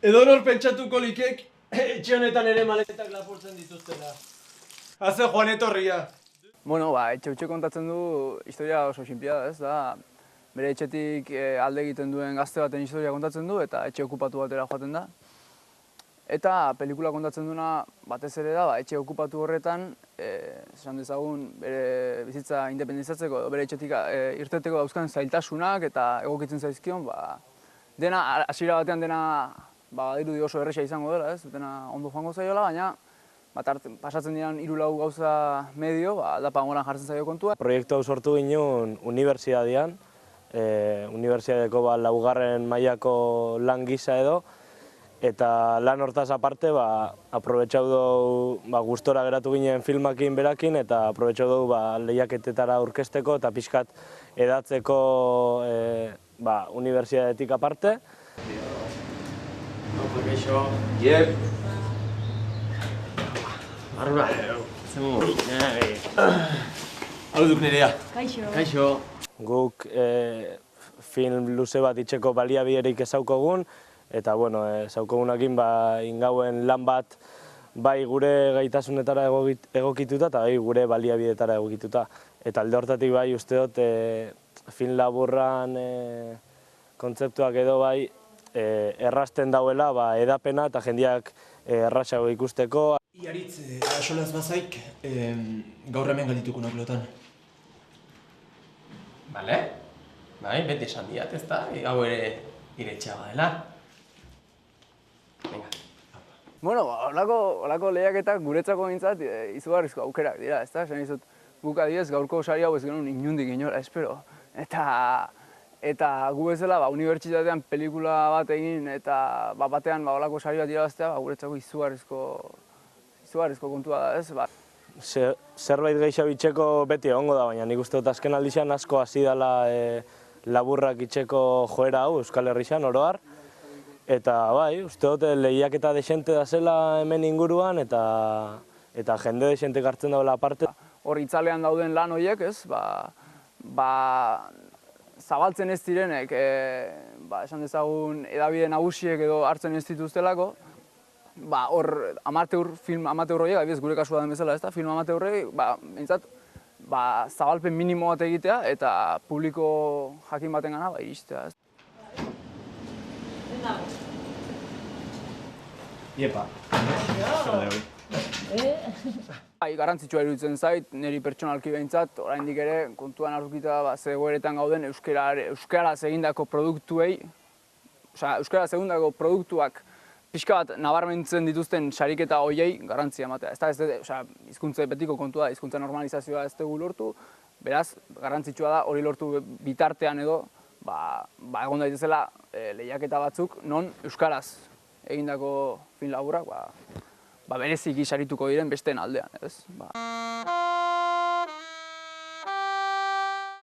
Edonor pentsatuko likek, etxe honetan ere maletak lapurtzen dituztela. Haze joan etorria. Bueno, etxe kontatzen du historia oso sinplia da, ez da. Bere etxetik alde egiten duen gazte baten historia kontatzen du eta etxe okupatu batera joaten da. Eta pelikula kontatzen duena batez ere da, etxe okupatu horretan, esan dezagun, bere bizitza independizatzeko, bere etxetik irteteko dauzkan zailtasunak eta egokitzen zaizkion, dena, hasiera batean dena, badirudi oso erresa izango dela, ez, dena ondo joango zaiola, baina pasatzen diren 3-4 gauza medio, aldapa goran jartzen zaio kontua. Proiektu hau sortu ginen unibertsitatean, unibertsitateko 4. mailako lan gisa edo, eta lan hortaz aparte, aprobetxau dugu gustora geratu ginen filmakin berakin, eta aprobetxau dugu lehiaketetara aurkezteko eta pixkat edatzeko unibertsitatetik aparte. Yep. Barra, zemu. Hau duk nirea. Kaixo. Guk film luze bat itxeko baliabiderik ezaukogun, eta zaukogunakin ingauen lan bat bai gure gaitasunetara egokituta eta bai gure baliabidetara egokituta. Eta alde hortatik bai uste dut film laburran kontzeptuak edo bai errasten dauela edapena eta jendeak errasago ikusteko. Iaritz, asolaz bazaik, gaur hemen galditukunak lotan. Bale? Bai, beti esan diat, ez da? Hau ere iretxea badela. Venga. Bueno, holako lehiaketak guretzako bintzat izugarrizko aukerak dira, ez da? Esan izut, guk adibidez gaurko sari hau ez genuen inundik inora, espero. Eta gu bezala unibertsitatean pelikula bat egin eta batean holako sari bat irabaztea guretzako izugarrizko kontua da, ez? Zerbait gehiago itxeko beti egongo da, baina nik uste dut azken aldixan asko hasi dela laburrak itxeko joera hau Euskal Herrian oroar. Eta bai, uste dut lehiaketa desente da zela hemen inguruan eta jende desente hartzen dagoela aparte. Hor itzalean dauden lan horiek, ez? Zabaltzen ez direnek, esan dezagun edabide nagusiek edo hartzen ez dituztelako, hor film amateur horiek, adibidez gure kasua den bezala, ez da? Film amateur horiek, behintzat, zabalpen minimo bat egitea eta publiko jakin baten gana iristea, ez? Iepa. Garrantzitsua iruditzen zait, niri pertsonalki behintzat, oraindik ere kontuan hartukita ze egoeretan gauden euskaraz egindako produktuei, euskaraz egindako produktuak pixka bat nabarmentzen dituzten sariketa horiei garrantzia ematea. Hizkuntza betiko kontua da, hizkuntza normalizazioa ez dugu lortu, beraz, garrantzitsua da hori lortu bitartean edo, egon daitezela lehiaketa batzuk non euskaraz egindako film laburrak bereziki sarituko diren besteen aldean, ez?